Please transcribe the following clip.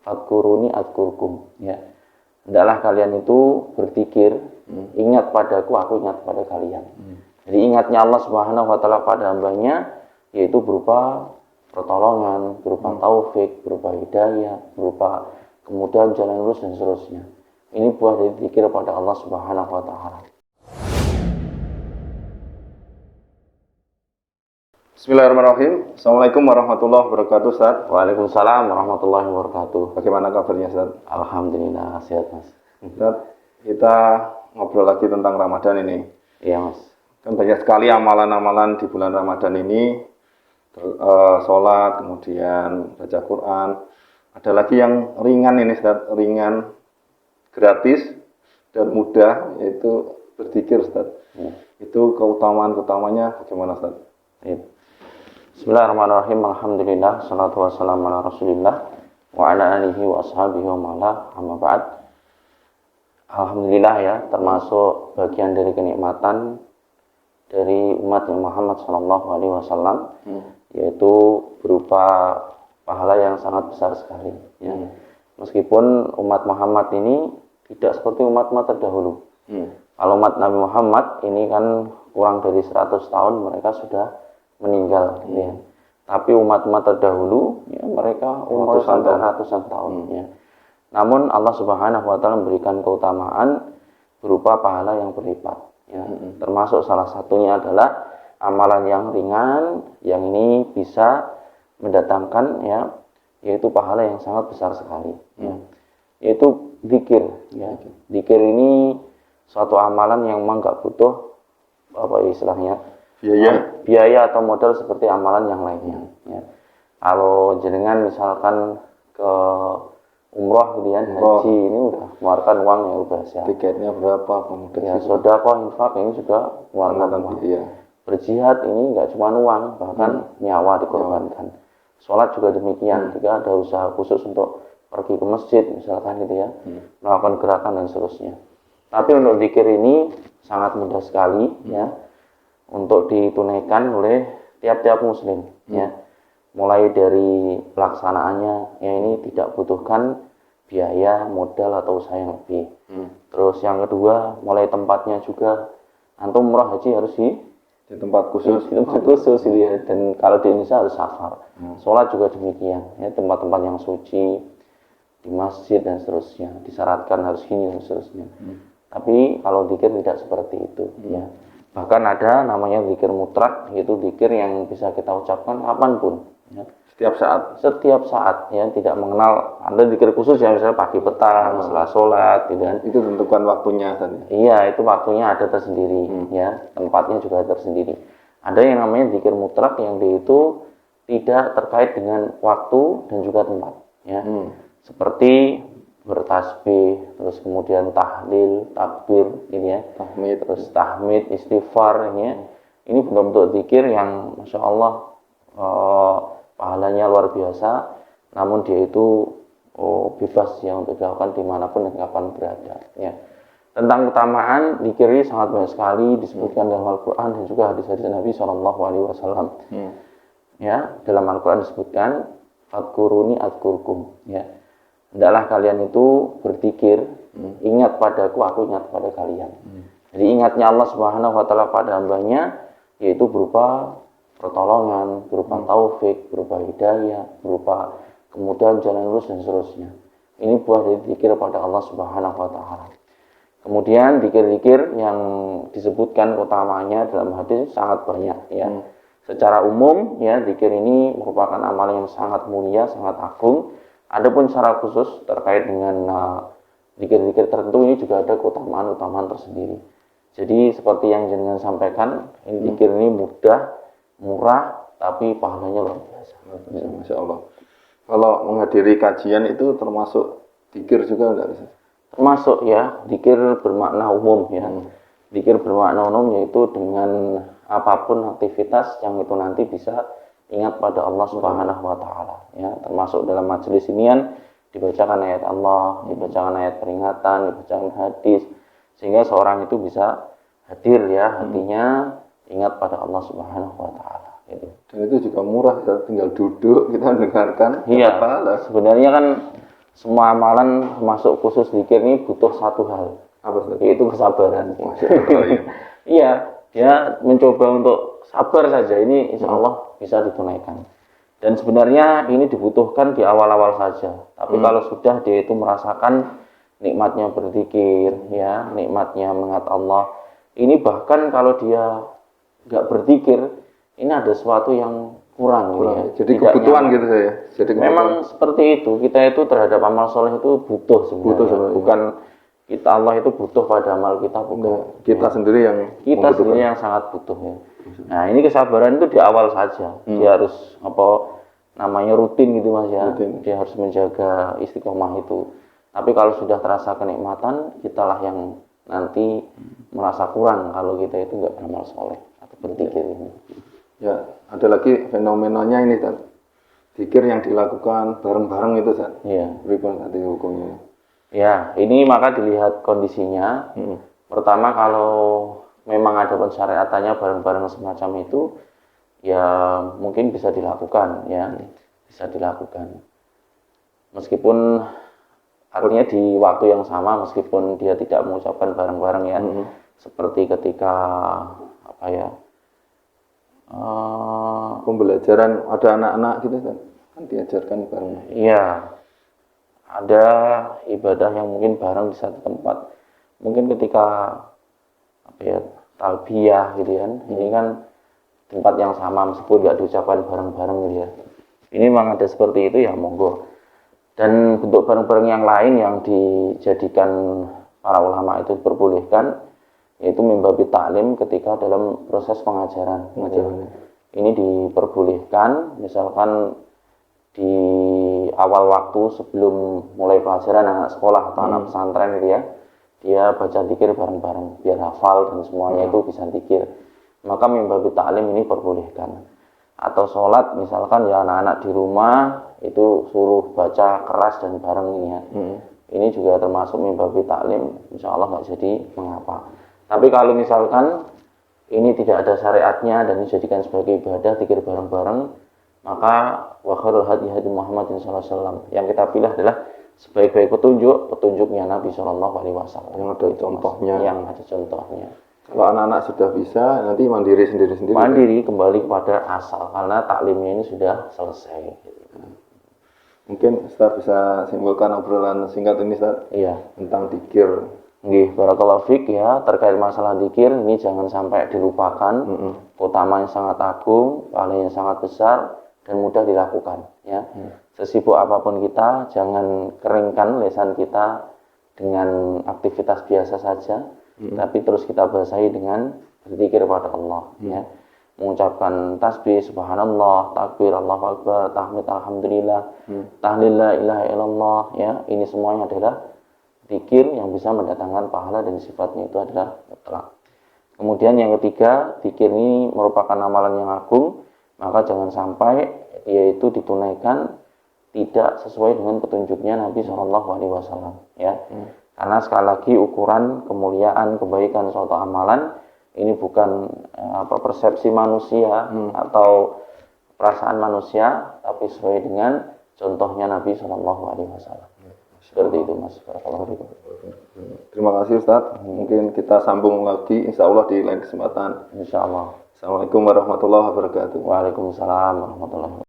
Fadkuruni adkurkum, ya. Hendaklah kalian itu berzikir, ingat padaku, aku ingat pada kalian. Jadi ingatnya Allah Subhanahu wa taala pada hambanya yaitu berupa pertolongan, berupa taufik, berupa hidayah, berupa kemudahan jalan lurus dan seterusnya. Ini buah dari zikir pada Allah Subhanahu wa taala. Bismillahirrahmanirrahim. Assalamualaikum warahmatullahi wabarakatuh, Ustaz. Waalaikumsalam warahmatullahi wabarakatuh. Bagaimana kabarnya, Ustaz? Alhamdulillah sehat, Mas. Ustaz, kita ngobrol lagi tentang Ramadan ini. Iya, Mas. Kan banyak sekali amalan-amalan di bulan Ramadan ini, sholat, kemudian baca Quran. Ada lagi yang ringan ini, Ustaz, ringan, gratis dan mudah, yaitu berzikir, Ustaz. Itu keutamaan-keutamanya bagaimana, Ustaz? Ya. Bismillahirrahmanirrahim. Alhamdulillah, salatu wassalamu ala Rasulillah wa ala alihi wa ashabihi wa mala, amma ba'd. Alhamdulillah, ya, termasuk bagian dari kenikmatan dari umat Muhammad sallallahu alaihi wasallam, yaitu berupa pahala yang sangat besar sekali, ya. Meskipun umat Muhammad ini tidak seperti umat-umat terdahulu. Kalau umat Nabi Muhammad ini kan kurang dari 100 tahun mereka sudah meninggal, ya. Tapi umat-umat terdahulu, ya, mereka umur sampai ratusan tahun, ya. Namun Allah Subhanahu wa taala memberikan keutamaan berupa pahala yang berlipat, ya. Termasuk salah satunya adalah amalan yang ringan yang ini bisa mendatangkan, ya, yaitu pahala yang sangat besar sekali, ya. Yaitu zikir, ya. Zikir ini suatu amalan yang memang nggak butuh apa istilahnya biaya atau modal seperti amalan yang lainnya, ya. Kalau jenengan misalkan ke umroh kemudian haji ini udah mengeluarkan uang yang udah siap. Tiketnya berapa, kemudian ya, sedekah, infak ini juga mengeluarkan uang. Berjihad ini nggak cuma uang, bahkan nyawa dikorbankan. Sholat juga demikian, jika ada usaha khusus untuk pergi ke masjid misalkan gitu, ya, melakukan gerakan dan seterusnya. Tapi untuk zikir ini sangat mudah sekali, ya, untuk ditunaikan oleh tiap-tiap muslim, ya. Mulai dari pelaksanaannya, ya, ini tidak butuhkan biaya, modal atau usaha yang lebih. Terus yang kedua, mulai tempatnya juga, antum umrah haji harus di tempat khusus, gitu, ya. Dan kalau di Indonesia harus safar. Sholat juga demikian, ya, tempat-tempat yang suci, di masjid dan seterusnya, disyaratkan harus ini dan seterusnya. Tapi kalau zikir tidak seperti itu, ya. Bahkan ada namanya zikir mutlak, yaitu zikir yang bisa kita ucapkan kapanpun, ya. Setiap saat, ya, tidak mengenal ada zikir khusus yang misalnya pagi petang, setelah sholat, gitu kan. Itu tentukan waktunya, kan? Iya, itu waktunya ada tersendiri, ya, tempatnya juga tersendiri. Ada yang namanya zikir mutlak yang dia itu tidak terkait dengan waktu dan juga tempat, ya. Seperti bertasbih, terus kemudian tahlil, takbir, ini, ya, terus tahmid, istighfar, ini, ya. Ini bentuk zikir yang masya Allah pahalanya luar biasa, namun dia itu bebas, ya, untuk dilakukan dimanapun dan kapan berada, ya. Tentang keutamaan zikir ini sangat banyak sekali disebutkan dalam Al-Quran dan juga hadis-hadis Nabi SAW, ya. Dalam Al-Quran disebutkan fadkuruni adkurkum, ya. Hendaklah kalian itu berzikir, ingat padaku, aku ingat pada kalian. Jadi ingatnya Allah Subhanahu wa taala pada hambanya yaitu berupa pertolongan, berupa taufik, berupa hidayah, berupa kemudahan jalan lurus dan seterusnya. Ini buah dari zikir pada Allah Subhanahu wa taala. Kemudian zikir-zikir yang disebutkan utamanya dalam hadis sangat banyak, ya. Secara umum, ya, zikir ini merupakan amalan yang sangat mulia, sangat agung. Adapun secara khusus terkait dengan zikir-zikir tertentu ini juga ada keutamaan-keutamaan tersendiri. Jadi seperti yang jenengan sampaikan, zikir ini mudah, murah, tapi pahalanya luar biasa. Masya Allah. Kalau menghadiri kajian itu termasuk zikir juga enggak? Termasuk, ya, zikir bermakna umum, ya. Zikir bermakna umum yaitu dengan apapun aktivitas yang itu nanti bisa ingat pada Allah Subhanahu wa taala, ya. Termasuk dalam majelis inian dibacakan ayat Allah, dibacakan ayat peringatan, dibacakan hadis, sehingga seorang itu bisa hadir, ya, hatinya ingat pada Allah Subhanahu wa taala, gitu. Dan itu juga murah, ya, tinggal duduk kita mendengarkan. Iya, sebenarnya kan semua amalan termasuk khusus zikir ini butuh satu hal, Apa Ustaz? yaitu kesabaran. Masya Allah, ya. Iya, dia mencoba untuk sabar saja, ini insya Allah bisa ditunaikan. Dan sebenarnya ini dibutuhkan di awal-awal saja. Tapi kalau sudah dia itu merasakan nikmatnya berzikir, ya, nikmatnya mengingat Allah. Ini bahkan kalau dia nggak berzikir, ini ada sesuatu yang kurang. Ya. Jadi Tidak kebutuhan nyaman. gitu saya. Jadi Memang seperti itu. Kita itu terhadap amal soleh itu butuh sebenarnya. Butuh sebenarnya. Bukan kita, Allah itu butuh pada amal kita, bukan. kita sendiri yang Kita membutuhkan. sendiri yang sangat butuh ya. Nah, ini kesabaran itu di awal saja. Dia harus namanya rutin gitu Mas ya. Rutin. Dia harus menjaga istiqomah itu. Tapi kalau sudah terasa kenikmatan, kitalah yang nanti merasa kurang kalau kita itu nggak beramal soleh atau berzikir ini. Ya, ada lagi fenomenanya ini Ustaz. Zikir yang dilakukan bareng-bareng itu Ustaz. Iya. Bagaimana nanti hukumnya? Ya, ini maka dilihat kondisinya. Pertama, kalau memang ada pensyariatannya bareng-bareng semacam itu, ya mungkin bisa dilakukan, ya, bisa dilakukan. Meskipun artinya di waktu yang sama, meskipun dia tidak mengucapkan bareng-bareng ya, seperti ketika apa ya, Pembelajaran ada anak-anak gitu kan diajarkan bareng. iya, ada ibadah yang mungkin bareng di satu tempat. Mungkin ketika apa ya, talbiyah gitu kan, ini kan tempat yang sama meskipun nggak diucapkan bareng-bareng gitu ya. Ini memang ada seperti itu ya monggo. Dan bentuk bareng-bareng yang lain yang dijadikan para ulama itu diperbolehkan, yaitu mimbabi ta'lim ketika dalam proses pengajaran. Ini diperbolehkan, misalkan di awal waktu sebelum mulai pelajaran anak sekolah atau anak pesantren gitu ya, dia baca zikir bareng-bareng biar hafal dan semuanya itu bisa zikir. Maka mimbabi ta'lim ini diperbolehkan. Atau sholat misalkan ya anak-anak di rumah itu suruh baca keras dan bareng ini ya. Ini juga termasuk mimbabi ta'lim, insya Allah nggak jadi mengapa. Tapi kalau misalkan ini tidak ada syariatnya dan dijadikan sebagai ibadah zikir bareng-bareng, maka wa khairul hadi hadi Muhammadin sallallahu alaihi wasallam. Yang kita pilih adalah sebaik-baik petunjuknya Nabi sallallahu alaihi wasallam. Yang ada contohnya. Yang ada contohnya. Kalau anak-anak sudah bisa, nanti mandiri sendiri-sendiri. Mandiri kembali kepada asal karena taklimnya ini sudah selesai. Mungkin Ustaz bisa simpulkan obrolan singkat ini Ustaz. Iya. Tentang zikir. Nggih, barakallahu fik ya, terkait masalah zikir ini jangan sampai dilupakan. Utamanya sangat agung, pahalanya sangat besar dan mudah dilakukan ya. Sesibuk apapun kita, jangan keringkan lisan kita dengan aktivitas biasa saja, tapi terus kita basahi dengan berzikir pada Allah ya. Mengucapkan tasbih subhanallah, takbir Allahu akbar, tahmid alhamdulillah, tahlil la ilaha illallah ya. Ini semuanya adalah zikir yang bisa mendatangkan pahala dan sifatnya itu adalah mutlak. Kemudian yang ketiga, zikir ini merupakan amalan yang agung, maka jangan sampai yaitu ditunaikan tidak sesuai dengan petunjuknya Nabi Shallallahu Alaihi Wasallam ya. Karena sekali lagi ukuran kemuliaan kebaikan suatu amalan ini bukan persepsi manusia atau perasaan manusia, tapi sesuai dengan contohnya Nabi Shallallahu Alaihi Wasallam. Seperti itu Mas. Terima kasih Ustaz. Mungkin kita sambung lagi insya Allah di lain kesempatan. Insya Allah. Assalamualaikum warahmatullahi wabarakatuh. Waalaikumsalam warahmatullahi wabarakatuh.